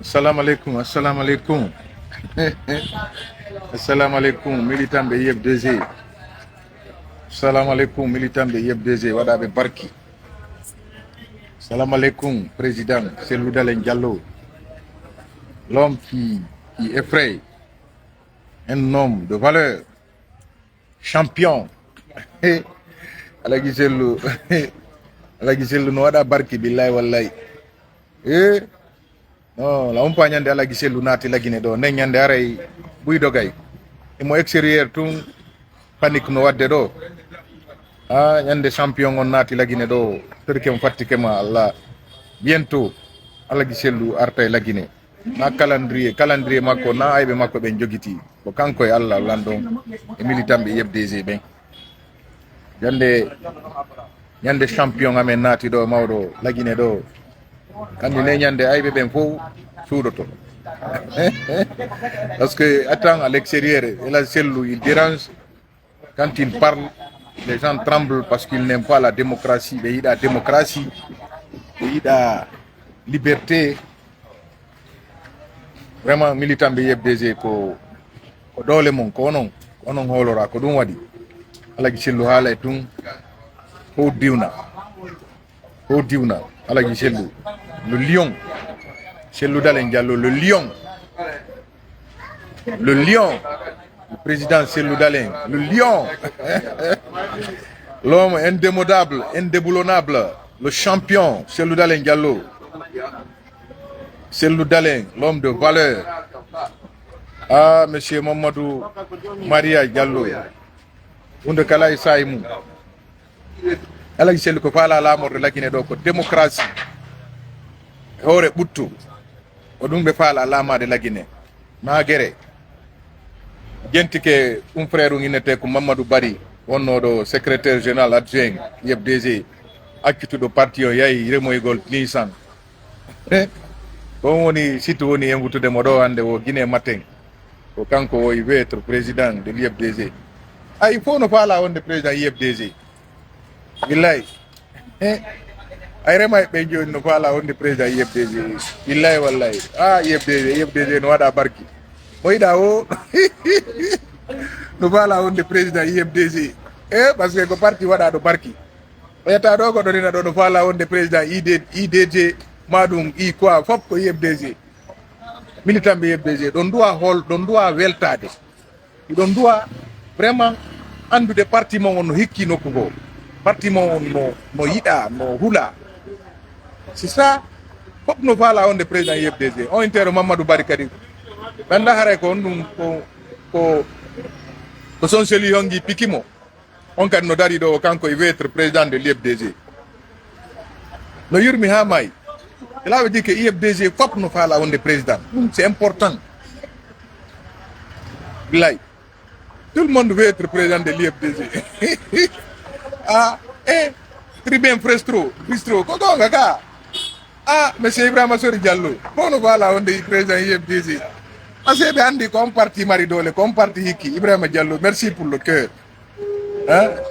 Assalamu alaikum, assalamu alaikum. Assalamu alaikum, militant de IFDG. Assalamu alaikum, militant de IFDG. Wadabe Barki. Assalamu alaikum, président Cellou Dalein Diallo. L'homme qui effraie. Un homme de valeur. Champion. Alagi Cellou. Alagi Cellou no wada Barki billahi wallahi. Non, la umpa nyande ala giselu nati la Guinée do ne nyande aray buy dogay e mo extérieur tun panique no wadde do nyande champion on nati la Guinée do terkem fattike ma Allah bientôt ala giselu artay la Guinée na calendrier makko na aybe makko ben jogiti ko kanko e Allah landon e militant be YFDG ben nyande champion amen nati do mawdo la Guinée do kandi ne nyande aybe ben fo suudoto parce que attends à l'extérieur la Cellou il dérange quand il parle les gens tremblent parce qu'ils n'aiment pas la démocratie il y a démocratie il y a liberté vraiment militant be YFDG ko dole mon ko onon holora ko dum wadi alagi Cellou haala tun ho diwna alagi Cellou le lion Cellou Dalein Diallo, le lion, le président Cellou Dalein, le lion, l'homme indémodable, indéboulonnable, le champion Cellou Dalein Diallo, Cellou Dalein, l'homme de valeur. Ah, monsieur Mamadou Maria Diallo, Unde Kalaï Saïmou, ala Cellou ko fala la mort de la Guinée donc démocratie, ore buttu. O ɗum ɓe faala lamade la Guinée ma guere jenti ke frère innete ko Mamadou Bari wonnoɗo secrétaire général adjoint YFDG accituɗo parti o yahi remoygol nisan on woni site woni embutudemo ɗo hande o Guinée matin ko kanko woyi wêtre président de l'YFDG il faut no faala wonde président YFDG billahi ay rema be joni no fala wonde président YFDG billahi wallahi YFDG no wada barki moyda o no fala wonde président YFDG parce que ko parti wada do barki eta do ko do dina do no fala wonde président IDG madum quoi fop ko YFDG militant be YFDG don doit weltade don doit vraiment andude parti mo on hikki nokkugo parti mo no yida no hula. C'est ça, faut que nous parlons on de président YFDG. On interroge Mamadou Barikadi. Banda hare ko son seli hongi pikimo. On kan no dari do kanko il veut être président de l'YFDG. No yurmi ha mai. Cela veut dire que YFDG faut que nous parlons on de président. C'est important. Like. Tout le monde veut être président de l'YFDG. Tribun Frestro, Koto Ngaka. Monsieur Ibrahima Sori Diallo, on va on dit président YFDG. Parce que Andi comme parti Maridole, comme parti Hiki, Ibrahima Diallo, merci pour le cœur.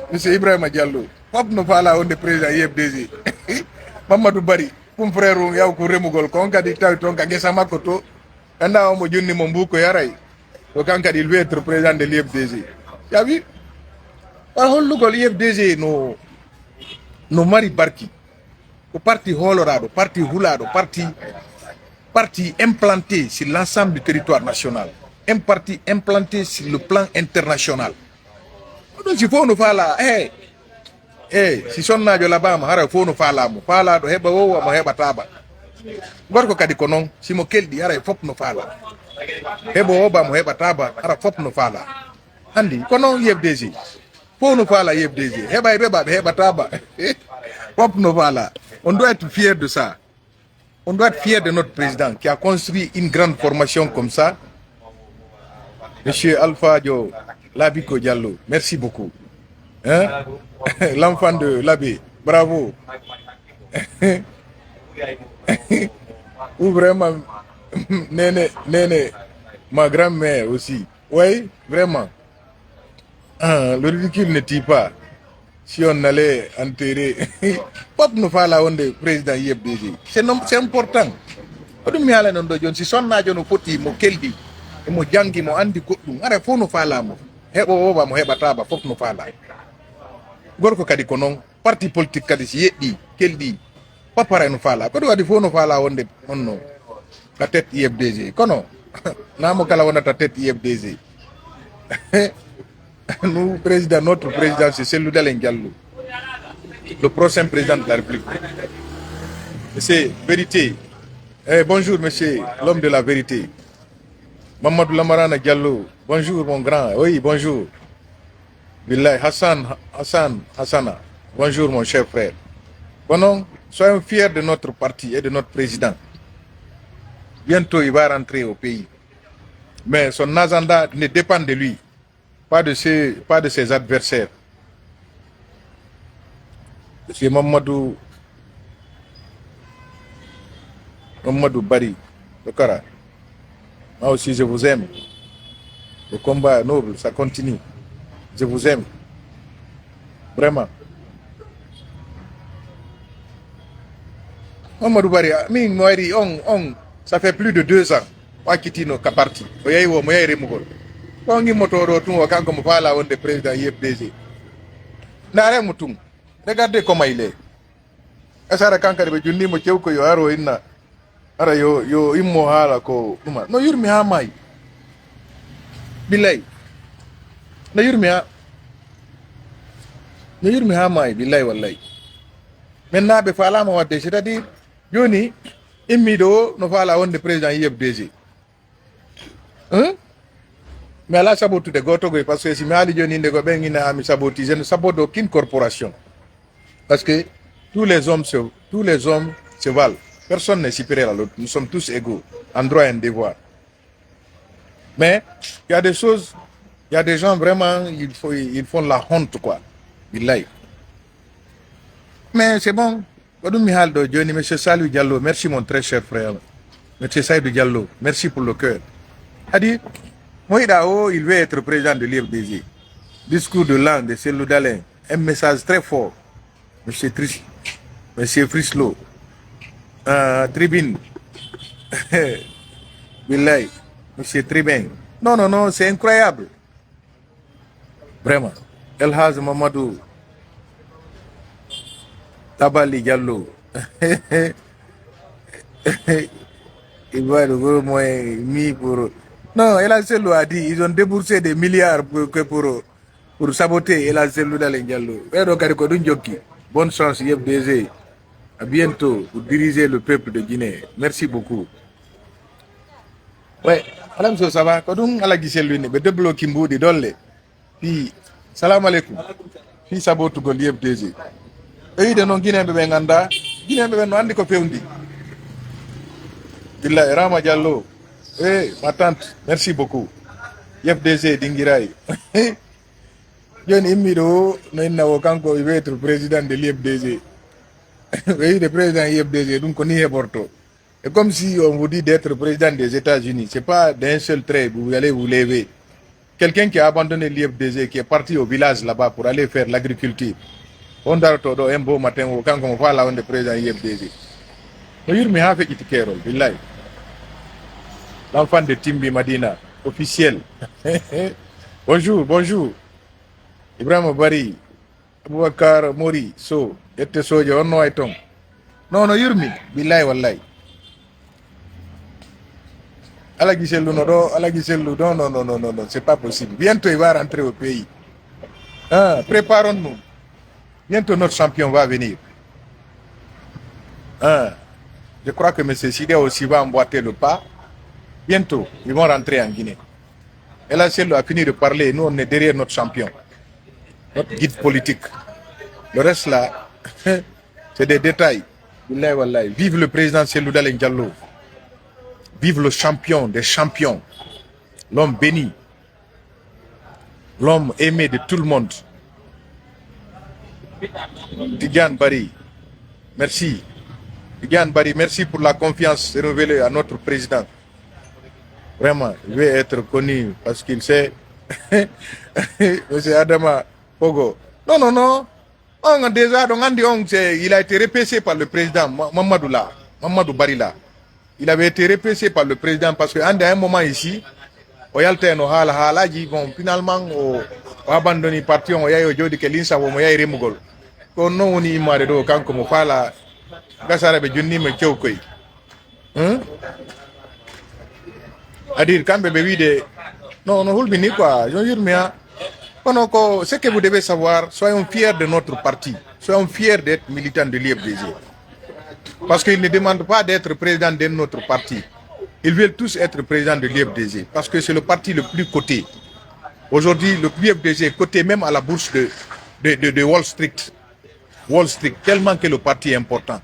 Monsieur Ibrahima Diallo, hop no fala on dit président YFDG. Mamadou Bari, pour frère yaw ko remugol ko kadi taw ton ka gesa makoto. Anda o mo jonni mo mbuko yaray. To kanka il veut être président de l'YFDG. Ya vu? Par hollugol YFDG no mari barki. Au parti holorado, parti hulado, parti implanté sur l'ensemble du territoire national, un parti implanté sur le plan international. Donc il faut nous faire là, si son najo là-bas, il faut nous faire là, do heba wo mo heba taba. Gorko kadi konon, si mo keldi ara fop no fala. Heba wo ba mo heba taba, ara fop no fala. Andi konon YFDG. Faut nous faire la YFDG. Heba taba. Fop no fala. On doit être fier de ça. On doit être fier de notre président qui a construit une grande formation comme ça. Monsieur Alpha Dio Labiko Diallo, merci beaucoup. L'enfant de l'abbé, bravo. Ou vraiment, Néné, ma grand-mère aussi. Oui, vraiment. Le ridicule ne tue pas. Si on allait enterrer, pop nous fait la honte président YFDG. C'est important. Odum mi ala non do jon si sonnajo no foti mo keldi e mo jangi mo andi goddum ara fo no falamo hebo woba mo hebataba fof no fala gorko kadi ko non parti politique kadi si yeddi keldi papara no fala ko do wadi fo no fala wonde onno la tête IFDG kono namo kala wonata tête IFDG nous président notre président c'est Cellou Dalein Diallo le prochain président de la République. C'est vérité. Bonjour monsieur l'homme de la vérité. Mamadou Lamarana Diallo. Bonjour mon grand. Oui, bonjour. Billahi Hassana. Bonjour mon cher frère. Bon, soyons fiers de notre parti et de notre président. Bientôt il va rentrer au pays. Mais son agenda ne dépend de lui, pas de ses adversaires. Monsieur Mamadou Bari, le Kara. Moi aussi je vous aime. Le combat noble, ça continue. Je vous aime. Vraiment. Mamadou Bari, ça fait plus de 2 ans. Pas quitter nos partis. Oyayi wo moyayi remugol. Ko ngi motoro tun wa kanko mo fala wonde président IFDG. Ndare mutum. Regardez comment il est. Asara kankare be junni mo cewko yo aro inna. Ara yo immo hala ko duma. No yurmi ha mai. Billahi. No yurmi ha mai billahi wallahi. Maintenant be fala mo wadde c'est-à-dire joni immi do no fala wonde président IFDG. Mais là, sabote de goto parce que si mali joni ndego bengi na ami saboti, je ne sabote aucune corporation. Parce que tous les hommes se valent. Personne n'est supérieur à l'autre. Nous sommes tous égaux, en droit et en devoir. Mais il y a des choses, il y a des gens vraiment, ils font la honte quoi. Billahi. Mais c'est bon. Monsieur Salou Diallo, merci mon très cher frère. Monsieur Saïdou Diallo, merci pour le cœur. A dit, Moïdao, il veut être président de l'IFDG. Discours de langue de Cellou Dalein, un message très fort. Monsieur Frislo, Tribune, Billahi, Monsieur Tribune. Non, c'est incroyable. Vraiment. Elhaz Mamadou, Tabali Diallo. Il va le moins mis pour... Non, El Cellou a dit ils ont déboursé des milliards pour saboter El Cellou Dalein Diallo. Bonne chance, IFDG. À bientôt pour diriger le peuple de Guinée. Merci beaucoup. Ouais, Alam so ça va. Quand on a la Cellou, mais deux blocs qui m'boudent dolle. Puis, salam alaikum. Puis sabote go l'IFDG. Et de non Guinée bébé nganda. Guinée bébé no andi ko fewndi. Billahi Rama Diallo. Ma tante, merci beaucoup. IFDG Dingirai. John Imiro, il veut être président de l'IFDG. Oui, le président de l'IFDG, donc on y est porto. Et comme si on vous dit d'être président des États-Unis, c'est pas d'un seul trait, vous allez vous lever. Quelqu'un qui a abandonné l'IFDG, qui est parti au village là-bas pour aller faire l'agriculture. On dort un beau matin, quand on voit là, on est président de l'IFDG. L'enfant de Timbi Madina, officiel. Bonjour. Ibrahim Bari, Abouakar Mori, so, ete soja, on no aiton. Non, yurmi, billahi wallahi. Alagi Cellou, non, c'est pas possible. Bientôt il va rentrer au pays. Préparons-nous. Bientôt notre champion va venir. Je crois que M. Sidé aussi va emboîter le pas. Bientôt, ils vont rentrer en Guinée. Et là, Cellou a fini de parler. Nous, on est derrière notre champion, notre guide politique. Le reste là, c'est des détails. Vive le président Cellou Dalein Diallo. Vive le champion des champions. L'homme béni. L'homme aimé de tout le monde. Tidiane Bari, merci. Tidiane Bari, merci pour la confiance renouvelée à notre président. Vraiment, il veut être connu parce qu'il sait. Monsieur Adama Pogo. Non. On a déjà, il a été repêché par le président Mamadou Barila. il avait été répressé par le président parce qu'à un moment ici, Oyalteno Halaji, bon, finalement, au abandonné le parti, on y a eu Jodi Kelinsa, on y a eu Remugol. Qu'on non, on y m'a dit, quand on fait la Gassarabe Junni, mais Tchokoi. À dire, quand bébé de. Non, non, vous quoi, je veux dire, mais. Ce que vous devez savoir, soyons fiers de notre parti. Soyons fiers d'être militants de l'IFDG. Parce qu'ils ne demandent pas d'être président de notre parti. Ils veulent tous être présidents de l'IFDG. Parce que c'est le parti le plus coté. Aujourd'hui, le l'IFDG est coté même à la bourse de Wall Street. Wall Street, tellement que le parti est important.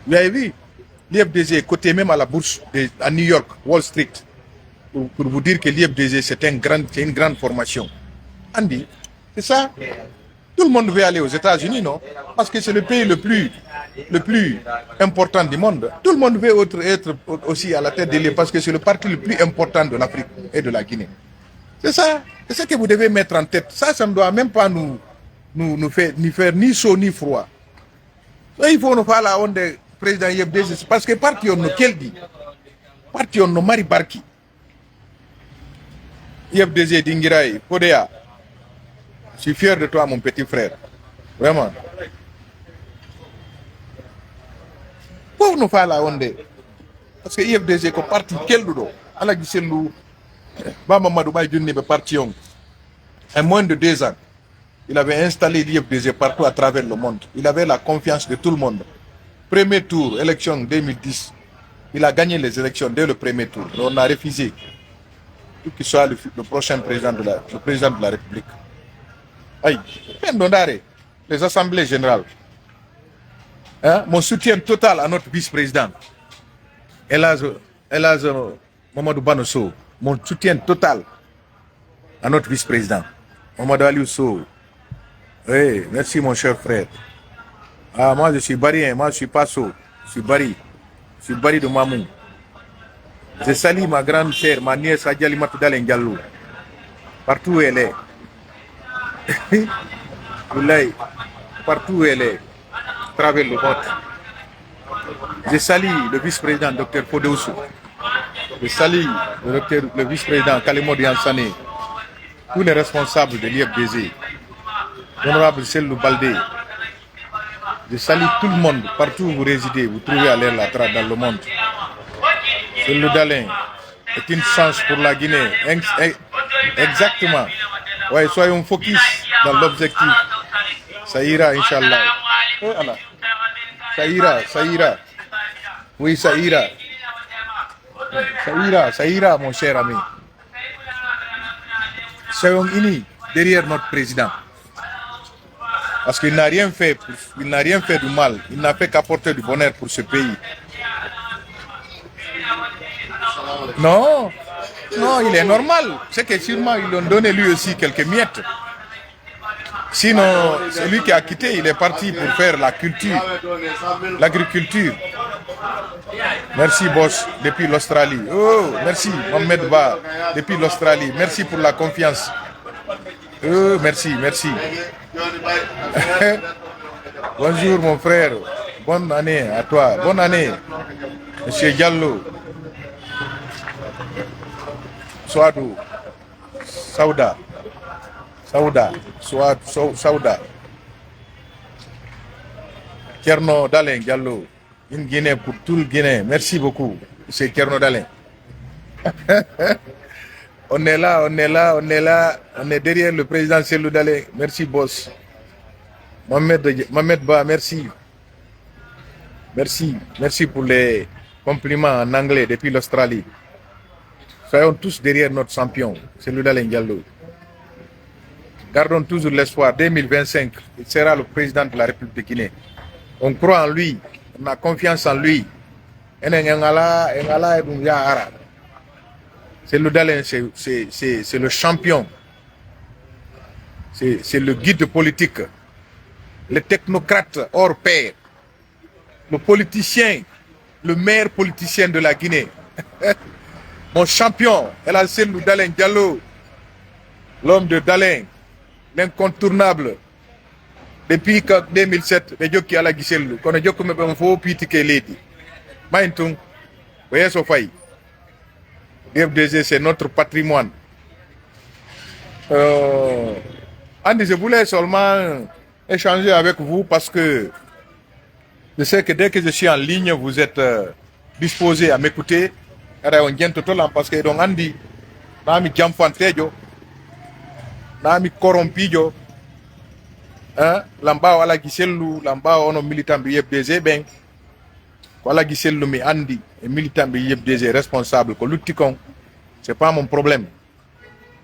Vous avez vu, l'IFDG est coté même à la bourse à New York, Wall Street. Pour vous dire que l'IFDG, c'est une grande formation. Andy, c'est ça. Tout le monde veut aller aux États-Unis, non? Parce que c'est le pays le plus important du monde. Tout le monde veut être aussi à la tête de l'île parce que c'est le parti le plus important de l'Afrique et de la Guinée. C'est ça. C'est ça que vous devez mettre en tête. Ça ne doit même pas nous faire ni chaud ni froid. Ça, il faut nous faire la honte du président IFDG. Parce que parti on nous quel dit? Parti on nous Mari Barki. IFDG Dingirai, Podea. Je suis fier de toi, mon petit frère. Vraiment. Pour nous faire la honte. Parce que IFDG est parti quel dodo? Allah Gisselou, Bama Madouba Junni est parti. En moins de 2 ans, il avait installé l'IFDG partout à travers le monde. Il avait la confiance de tout le monde. Premier tour, élection 2010. Il a gagné les élections dès le premier tour. On a refusé qu'il soit le prochain président de la République. Aïe, les assemblées générales. Hein? Mon soutien total à notre vice-président. Elaz Mamadou Banosso. Mon soutien total à notre vice-président. Mamadou Aliousso. Oui, merci mon cher frère. Ah, moi je suis Barry, moi je suis Passo. Je suis Barry de Mamou. Je salue ma grande sœur, ma nièce Adjali Matoudal Ndiallo. Partout où elle est. Partout où elle est. À travers le monde. Je salue le vice-président Dr Fodoussou. Je salue le vice-président Kalimo Diansane. Tous les responsables de l'IFDG. L'honorable Selou Baldé. Je salue tout le monde, partout où vous résidez, vous trouvez à l'air dans le monde. Selou Dalin est une chance pour la Guinée. Exactement. Ouais, soyons focus dans l'objectif. Ça ira, Inch'Allah. Ça ira. Oui, ça ira. Ça ira, mon cher ami. Soyons unis derrière notre président. Parce qu'il n'a rien fait, du mal. Il n'a fait qu'apporter du bonheur pour ce pays. Non, il est normal. C'est que sûrement ils lui ont donné lui aussi quelques miettes. Sinon, c'est lui qui a quitté, il est parti pour faire la culture, l'agriculture. Merci boss, depuis l'Australie. Oh, merci Mohamed Ba, depuis l'Australie. Merci pour la confiance. Oh, merci. Bonjour mon frère, bonne année à toi, bonne année, Monsieur Diallo, Souadou, Saouda, Kerno Dalin Diallo, une Guinée pour tout le Guinée, merci beaucoup, c'est Kerno Dalin. On est là, on est derrière le président Selou Dalin, merci boss. Mohamed Ba, merci. Merci pour les compliments en anglais depuis l'Australie. Soyons tous derrière notre champion, Selou Dalin Diallo. Gardons toujours l'espoir. 2025, il sera le président de la République de Guinée. On croit en lui, on a confiance en lui. Selou Dalin, c'est le champion. C'est le guide politique. Le technocrate hors pair, le politicien, le meilleur politicien de la Guinée. Mon champion, El Selou Dalin Diallo, l'homme de Dalin, l'incontournable. Depuis 2007, les gens qui ont la Giselu, quand les gens qui ont fait Lady. Maintung, voyez Sofaï, l'IFDG c'est notre patrimoine. Andy, je voulais seulement échanger avec vous parce que je sais que dès que je suis en ligne, vous êtes disposé à m'écouter. Parce que donc Andy, nami jamfantejo, nami corrompijo, lamba wala giselu, lamba ono militant bi YFDG ben, wala giselu mi Andy, et militant bi YFDG responsable ko lutti kon, c'est pas mon problème.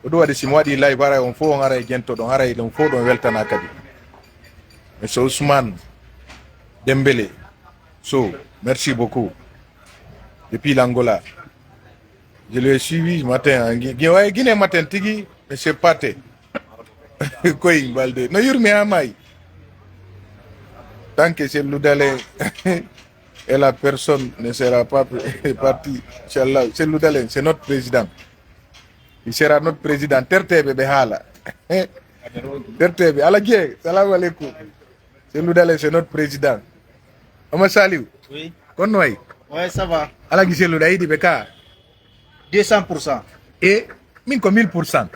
Odo wadi si mwadi live ara on fo on ara gento don ara on fo don weltana kadi. Monsieur Ousmane Dembélé. So, merci beaucoup. Depuis l'Angola. Je l'ai suivi ce matin. Guinée matin tigi, monsieur Pate. Koy Balde. No yurmi amay. Tant que c'est Loudalé et la personne ne sera pas partie, Inch'Allah. C'est Loudalé, c'est notre président. Il sera notre président. Tertebe Behala. Tertebe. Alagie, salam alaikum. C'est Loudalé, c'est notre président. Oma Saliou. Oui. Konnoy. Ouais, ça va. Alagie Loudalé di Beka. 200%. Et minko 1000%.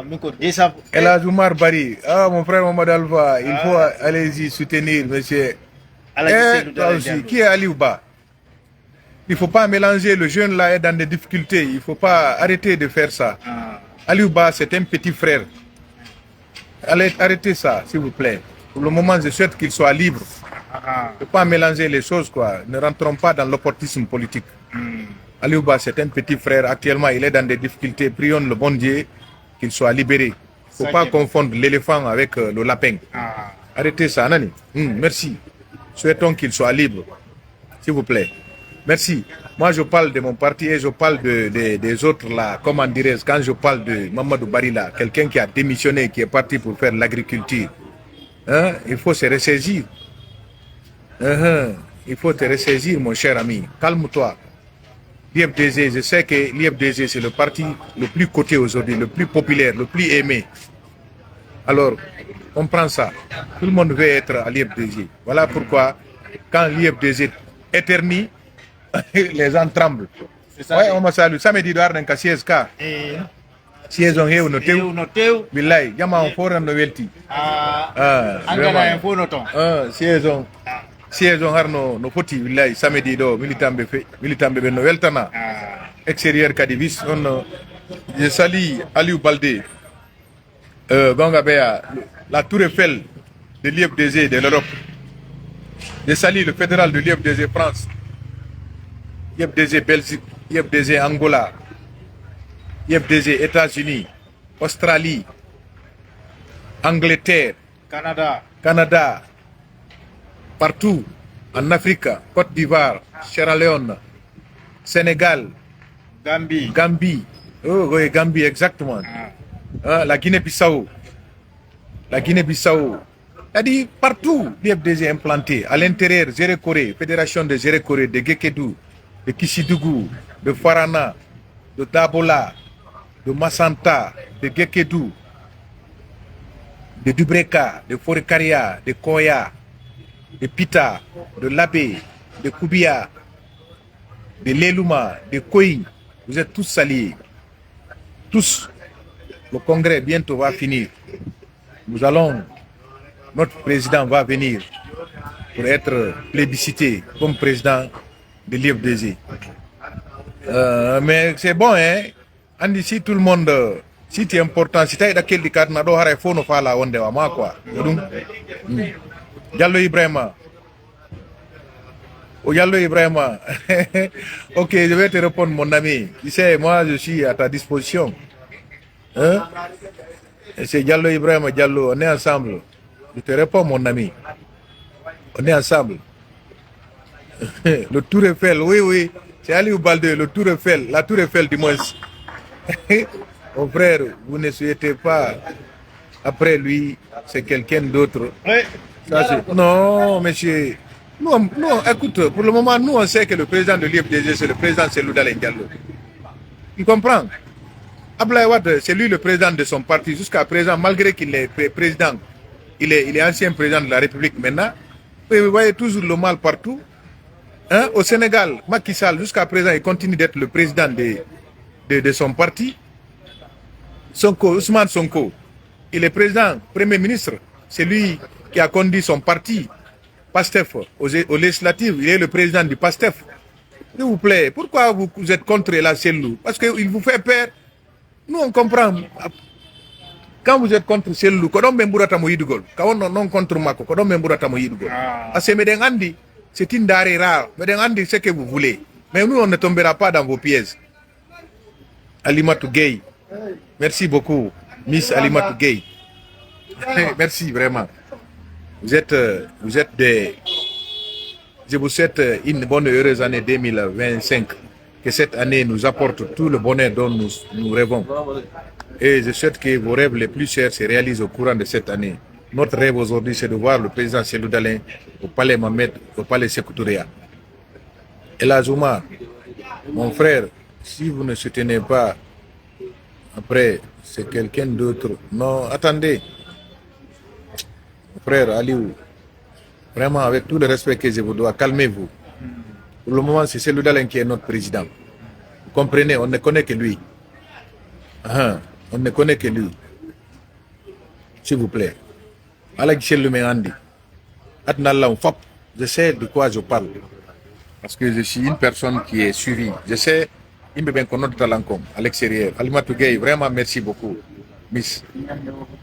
Minko 200%. El Azoumar Bari. Ah, mon frère Mohamed Alpha, il faut aller-y soutenir, monsieur. Toi aussi, qui est Aliouba? Il ne faut pas mélanger le jeune là est dans des difficultés. Il ne faut pas arrêter de faire ça. Aliouba, c'est un petit frère. Allez, arrêtez ça, s'il vous plaît. Pour le moment, je souhaite qu'il soit libre. Il ne faut pas mélanger les choses, quoi. Ne rentrons pas dans l'opportunisme politique. Aliouba, c'est un petit frère. Actuellement, il est dans des difficultés. Prions le bon Dieu qu'il soit libéré. Il ne faut pas confondre l'éléphant avec le lapin. Arrêtez ça, Nani. Merci. Souhaitons qu'il soit libre. S'il vous plaît. Merci. Moi, je parle de mon parti et je parle des autres là. Comment dirais-je, quand je parle de Mamadou Barila, quelqu'un qui a démissionné, qui est parti pour faire l'agriculture, il faut se ressaisir. Il faut te ressaisir, mon cher ami. Calme-toi. L'IFDG, je sais que l'IFDG, c'est le parti le plus coté aujourd'hui, le plus populaire, le plus aimé. Alors, on prend ça. Tout le monde veut être à l'IFDG. Voilà pourquoi, quand l'IFDG éternue, les gens tremblent. Ouais, on m'a salué. Samedi, d'or d'un cassier ska. Si ils ont eu un hôtel, Billahi, yama on foran no welti. Angana info noton. Si ils ont harno no foti Billahi samedi do militambe no weltana. Extérieur Kadivis, je salue Aliou Baldé. Gonga Bea, la tour Eiffel de l'IFDG de l'Europe. Je salue le fédéral de l'IFDG France. IFDG Belgique, IFDG Angola, IFDG États-Unis, Australie, Angleterre, Canada, partout en Afrique, Côte d'Ivoire, Sierra Leone, Sénégal, Gambie, oui, Gambie exactement, la Guinée-Bissau, c'est-à-dire partout l'IFDG implanté, à l'intérieur, Zéro-Corée, Fédération de Zéro-Corée, de Gekedou, de Kishidougou, de Farana, de Dabola, de Massanta, de Gekedou, de Dubreka, de Forikaria, de Koya, de Pita, de Labé, de Koubia, de Lelouma, de Koï. Vous êtes tous salués. Tous. Le congrès bientôt va finir. Notre président va venir pour être plébiscité comme président de l'IFDG. Mais c'est bon, hein? Andi, si tout le monde, si c'est important, si tu es d'accord avec le cadre, il faut nous faire la onde, quoi. Diallo Ibrahima. Oh, Diallo Ibrahima. Ok, je vais te répondre, mon ami. Tu sais, moi, je suis à ta disposition. Hein? C'est Diallo Ibrahima, Diallo, on est ensemble. Je te réponds, mon ami. On est ensemble. Le Tour Eiffel, oui. C'est Aliou Baldé, le Tour Eiffel, la Tour Eiffel du moins. Mon frère, vous ne souhaitez pas, après lui, c'est quelqu'un d'autre. Non, monsieur. Non, écoute, pour le moment, nous, on sait que le président de l'IFDG, c'est le président Loudalé Diallo. Tu comprends? Ablaye Wade, c'est lui le président de son parti. Jusqu'à présent, malgré qu'il est président, il est ancien président de la République maintenant. Vous voyez toujours le mal partout. Hein, au Sénégal, Macky Sall, jusqu'à présent, il continue d'être le président de son parti. Sonko, Ousmane Sonko, il est président, premier ministre. C'est lui qui a conduit son parti, PASTEF, aux législatives. Il est le président du PASTEF. S'il vous plaît, pourquoi vous êtes contre la Cellou? Parce qu'il vous fait peur. Nous, on comprend. Quand vous êtes contre Cellou, quand on non contre Mako, quand on c'est une denrée rare. Mais Andi, c'est ce que vous voulez. Mais nous, on ne tombera pas dans vos pièges. Alimatou Gueye. Merci beaucoup, Miss Alimatou Gueye. Merci vraiment. Vous êtes des... Je vous souhaite une bonne et heureuse année 2025. Que cette année nous apporte tout le bonheur dont nous rêvons. Et je souhaite que vos rêves les plus chers se réalisent au courant de cette année. Notre rêve aujourd'hui, c'est de voir le président Cellou Dalein au palais Mohamed, au palais Sékou Touré. Et là, Zouma, mon frère, si vous ne soutenez pas, après, c'est quelqu'un d'autre. Non, attendez. Mon frère Aliou, vraiment, avec tout le respect que je vous dois, calmez-vous. Pour le moment, c'est Cellou Dalein qui est notre président. Vous comprenez, on ne connaît que lui. On ne connaît que lui. S'il vous plaît. Je sais de quoi je parle. Parce que je suis une personne qui est suivie. Je sais, il me bien qu'on a de talent à l'extérieur. Alimatou Gueye, vraiment merci beaucoup. Miss.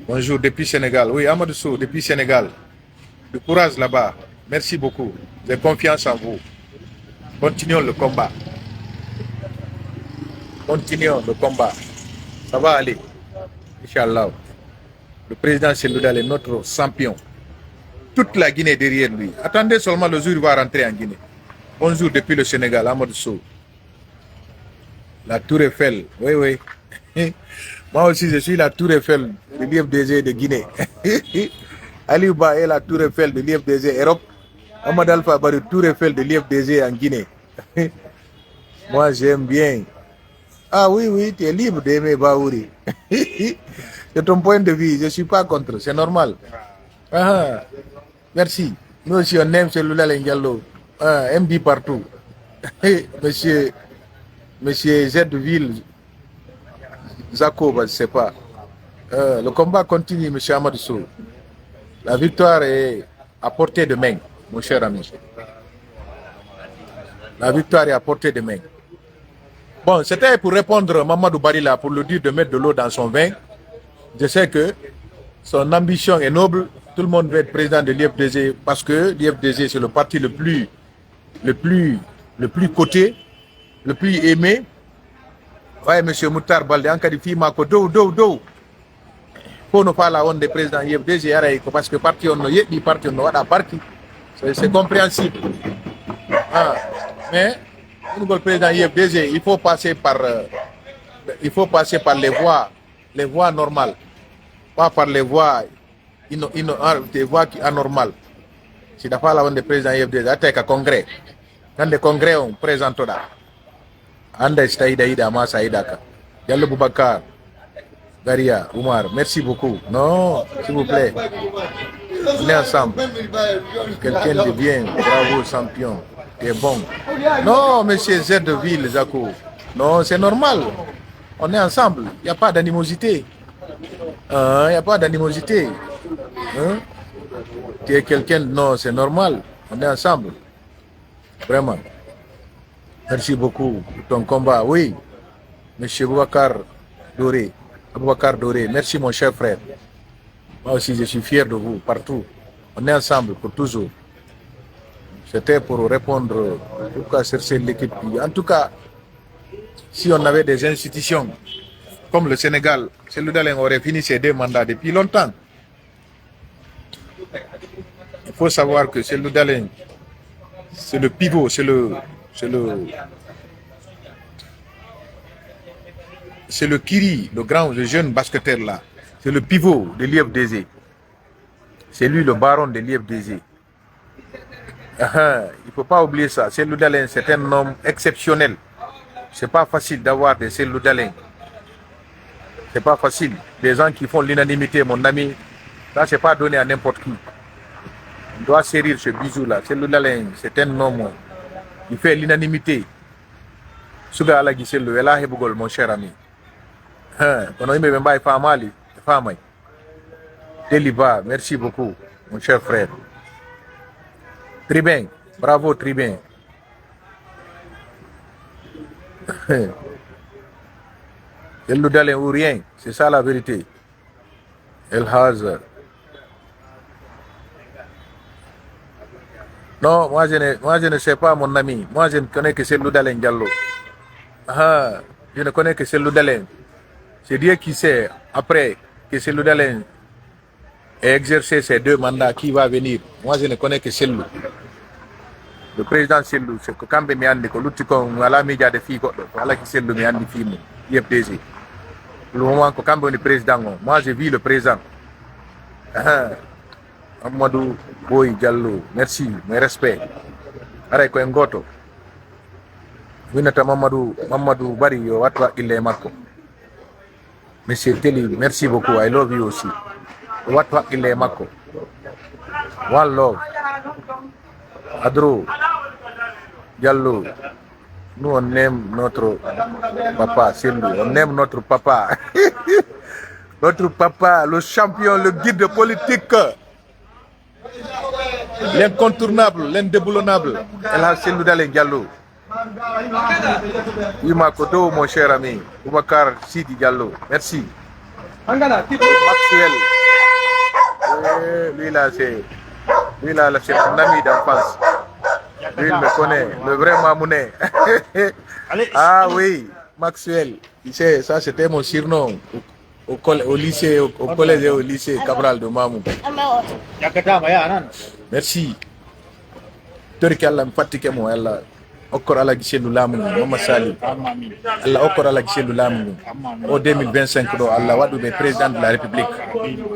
Bonjour, depuis Sénégal. Oui, Amadou Sow, depuis Sénégal. Du courage là-bas. Merci beaucoup. J'ai confiance en vous. Continuons le combat. Continuons le combat. Ça va aller. Inch'Allah. Le président Cellou Dalein est notre champion. Toute la Guinée est derrière lui. Attendez seulement le jour où il va rentrer en Guinée. Bonjour depuis le Sénégal, Amadou Sow. La Tour Eiffel, oui, oui. Moi aussi, je suis la Tour Eiffel de l'IFDG de Guinée. Ali Ba est la Tour Eiffel de l'IFDG Europe. Ahmad Alpha Barry, Tour Eiffel de l'IFDG en Guinée. Moi, j'aime bien. Ah oui, oui, tu es libre d'aimer Baouri. C'est ton point de vue, je ne suis pas contre, c'est normal. Merci. Nous aussi, on aime Cellou Dalein Diallo. MD partout. Monsieur Zedville, Zako, je ne sais pas. Le combat continue, monsieur Amadou Sow. La victoire est à portée de main, mon cher ami. La victoire est à portée de main. Bon, c'était pour répondre à Mamadou Barila, pour lui dire de mettre de l'eau dans son vin. Je sais que son ambition est noble. Tout le monde veut être président de l'IFDG parce que l'IFDG, c'est le parti le plus coté, le plus aimé. Ouais, monsieur Moutar Balde, en cas de fille, Mako, do. Pour ne pas la honte des présidents IFDG, parce que parti on a parti. C'est compréhensible. Mais, le président IFDG, il faut passer par les voies normales, pas par les voies des voies anormales. Si tu pas la honte des présidents IFDG, attaque à congrès. Quand le congrès on présente là. Anda Staïda Masa Idaka. Diallo Boubacar, Garia, Oumar, merci beaucoup. Non, s'il vous plaît. On est ensemble. Quelqu'un de bien, bravo champion. Tu es bon. Non, monsieur Z de Ville, Zako. Non, c'est normal. On est ensemble. Il n'y a pas d'animosité. Il n'y a pas d'animosité. Tu es quelqu'un. Non, c'est normal. On est ensemble. Vraiment. Merci beaucoup pour ton combat. Oui, monsieur Boubacar Doré. Merci mon cher frère. Moi aussi, je suis fier de vous partout. On est ensemble pour toujours. C'était pour répondre pourquoi chercher l'équipe. En tout cas, si on avait des institutions comme le Sénégal, Cellou Dalein aurait fini ses 2 mandats depuis longtemps. Il faut savoir que Cellou Dalein, c'est le pivot, c'est le Kiri, le jeune basketteur là. C'est le pivot de l'IFDG. C'est lui le baron de l'IFDG. Il ne faut pas oublier ça. Cellou Dalein, c'est un homme exceptionnel. C'est pas facile d'avoir des Cellou Dalein. C'est pas facile. Des gens qui font l'unanimité, mon ami. Ça, c'est pas donné à n'importe qui. On doit serrer ce bisou là. Cellou Dalein, c'est un homme Il fait l'unanimité. Suga ala giselu ela hebugol mon cher ami. Kono imbe mbay famali, famay. Deliva, merci beaucoup mon cher frère. Tribin, bravo Tribin. Elle nous donne ou rien, c'est ça la vérité. El Hazard. Non, moi je ne sais pas mon ami. Moi je ne connais que Cellou Dalein Diallo. Je ne connais que Cellou Dalein. C'est Dieu qui sait, après que Cellou Dalein ait exercé ses 2 mandats, qui va venir. Moi je ne connais que Cellou. Le président Cellou, c'est que quand me andi ko lutti ko wala média de fi goddo wala ki Cellou me andi fi mo IFDG. Le moment que quand on est président, moi j'ai vu le président. Amadou Boy Diallo, merci, mes respects. Aray ko ngoto. Winata Mamadou Bari yo watwa ille makko. Monsieur Teli, merci beaucoup, I love you aussi. Watwa ille makko. One love. Adro Diallo, nous on aime notre papa, c'est lui, on aime notre papa. Notre papa, le champion, le guide politique, l'incontournable, l'indéboulonnable, El Hadj Cellou Dalein Diallo. Imakoto, mon cher ami, Boubacar Sidi Diallo, merci. Maxwell, lui là c'est un ami d'enfance. Lui il me connaît, le vrai Mamounet. Ah oui, Maxwell, tu sais, ça c'était mon surnom au lycée, au collège et au lycée Cabral de Mamou. Merci. Tori Allah me fatigue moi, Allah. Okor ala giselu lamu Mama Sali. Allah okor ala giselu lamu. Au 2025 do Allah wadu be président de la République.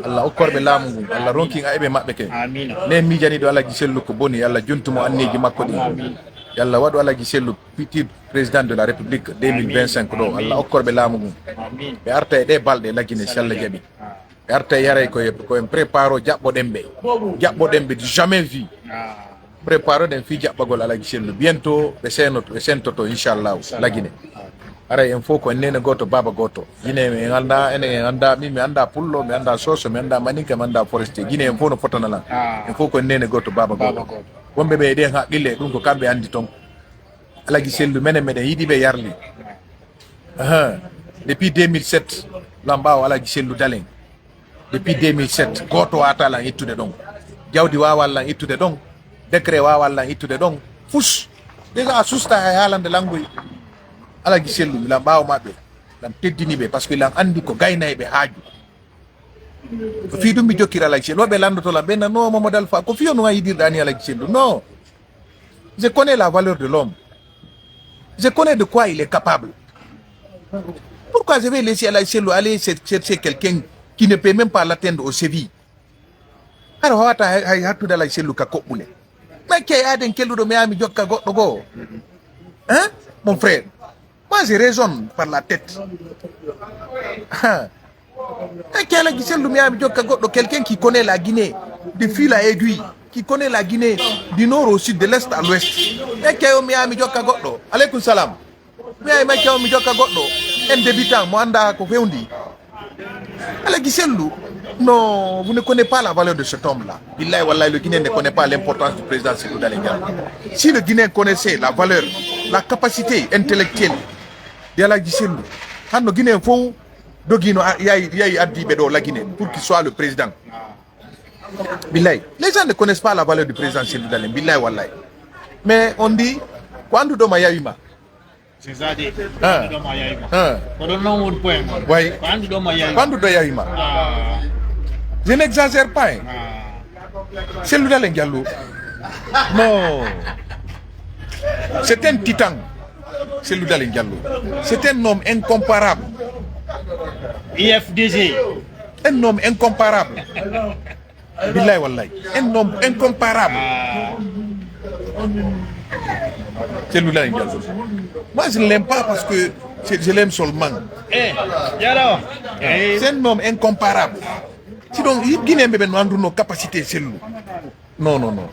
Allah okor be lamu, Allah ronking aibe mabbe. Amin. Ne mi jani do ala giselu ko boni Allah juntumo anneji makko di. Yalla wadu ala giselu petit président de la République 2025 do Allah okor be lamu. Amin. Be arta e de balde lagine salla jabi. Be arta yare ko préparo jabbo dembe. Jabbo dembe jamais vu. Préparons d'un fille bagol à la guichelle bientôt le sentoto inshallah la Guinée ara il faut qu'on ait goto baba goto Guinée me anda mi me anda pullo me anda soso me anda manika me anda forestier Guinée il faut no fotana la il faut qu'on ait goto baba goto wombe be de ha dille dum ko kambe andi ton ala guichelle menen yidi be yarli depuis 2007 lamba ala guichelle Dalein depuis 2007 goto atala ittude don jawdi wawalla ittude don décret wawalla ittude don fus déjà susta halande langoy ala giselu la baw mabbe lam teddini be parce que lam andi ko gaynay be haaju ko fi dum bi jokira la giselu be landoto la ben no Mamadou Alpha ko fi on yidir dani ala giselu non, je connais la valeur de l'homme, je connais de quoi il est capable. Pourquoi je vais laisser ala giselu aller chercher quelqu'un qui ne peut même pas l'atteindre au Séville? Alors wata hay hattu dala giselu ka kobbule mais qui a den kelludo mi ami jokka goddo go, hein mon frère, moi je raisonne par la tête. Qui a la giselu mi ami jokka goddo, quelqu'un qui connaît la Guinée de fil à aiguille, qui connaît la Guinée du nord au sud, de l'est à l'ouest. Et qui a mi ami jokka goddo alaykoum salam mi ay ma mi jokka goddo en débutant mo anda ko fewndi ala giselu. Non, vous ne connaissez pas la valeur de cet homme-là. Billahi wallahi, le Guinéen ne connaît pas l'importance du président Cellou Dalein Diallo. Si le Guinéen connaissait la valeur, la capacité intellectuelle de la Cellou, le Guinéen faut dogino yai addi bedo la Guinée pour qu'il soit le président. Billahi, les gens ne connaissent pas la valeur du président Cellou Dalein. Billahi wallahi. Mais on dit quand do mayayima. C'est ça dit. Quand do mayayima. Quand non un point. Oui. Quand do mayayima. Je n'exagère pas. Hein. Cellou Dalein Diallo. Non. C'est un titan. Cellou Dalein Diallo. C'est un homme incomparable. IFDG. Un homme incomparable. Billahi wallahi. Un homme incomparable. Cellou Dalein Diallo. Moi je ne l'aime pas parce que je l'aime seulement. C'est un homme incomparable. Si donc il Guinée be no andu no capacité Cellou. Non. Donc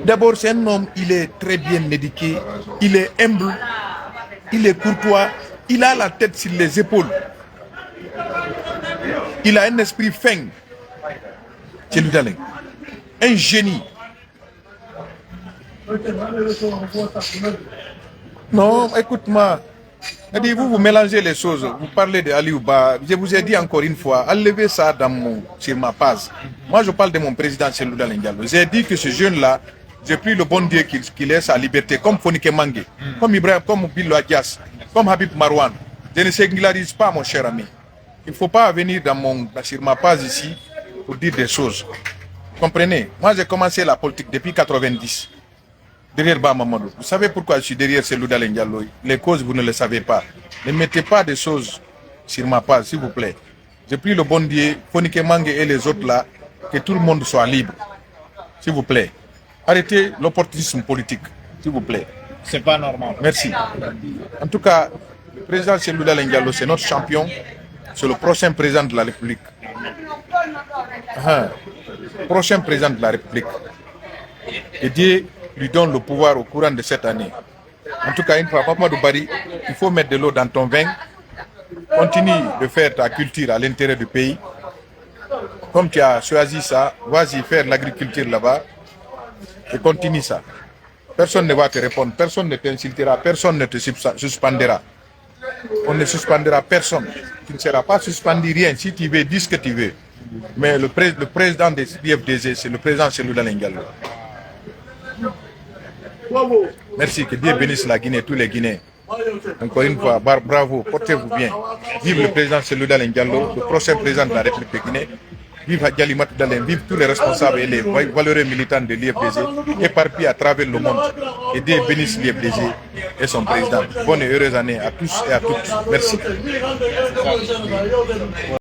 D'abord, c'est un homme, il est très bien éduqué, il est humble, il est courtois, il a la tête sur les épaules. Il a un esprit fin. C'est lui, un génie. Non, écoute-moi. Vous mélangez les choses. Vous parlez de Ali Ouba. Je vous ai dit encore une fois, enlevez ça sur ma page. Moi, je parle de mon président Selouda Lendialo. J'ai dit que ce jeune-là, j'ai pris le bon Dieu qu'il laisse sa liberté, comme Fonike Mange, comme Ibrahim, comme Billo Adias, comme Habib Marouane. Je ne singularise pas, mon cher ami. Il ne faut pas venir sur ma page ici pour dire des choses. Comprenez? Moi, j'ai commencé la politique depuis 90. Derrière Bamamadou. Vous savez pourquoi je suis derrière Selouda Lendialo? Les causes, vous ne le savez pas. Ne mettez pas des choses sur ma page, s'il vous plaît. J'ai pris le bon Dieu, Fonike Mange et les autres là, que tout le monde soit libre. S'il vous plaît. Arrêtez l'opportunisme politique, s'il vous plaît. C'est pas normal. Merci. En tout cas, le président Selouda Lendialo, c'est notre champion. C'est le prochain président de la République. Prochain président de la République. Et Dieu lui donne le pouvoir au courant de cette année. En tout cas, une fois, Papa Doubari, il faut mettre de l'eau dans ton vin. Continue de faire ta culture à l'intérieur du pays. Comme tu as choisi ça, vas-y faire l'agriculture là-bas et continue ça. Personne ne va te répondre, personne ne t'insultera, personne ne te suspendra. On ne suspendra personne. Tu ne seras pas suspendu rien. Si tu veux, dis ce que tu veux. Mais le président des IFDG, c'est le président Selouda Lendialo. Merci, que Dieu bénisse la Guinée, tous les Guinéens. Encore une fois, bravo, portez-vous bien. Vive le président Selouda Lendialo, le prochain président de la République de Guinée. Vive Hadjali Matou Dalem, vive tous les responsables et les valeureux militants de l'IFDG, éparpillés à travers le monde. Et Dieu bénisse l'IFDG et son président. Bonne et heureuse année à tous et à toutes. Merci.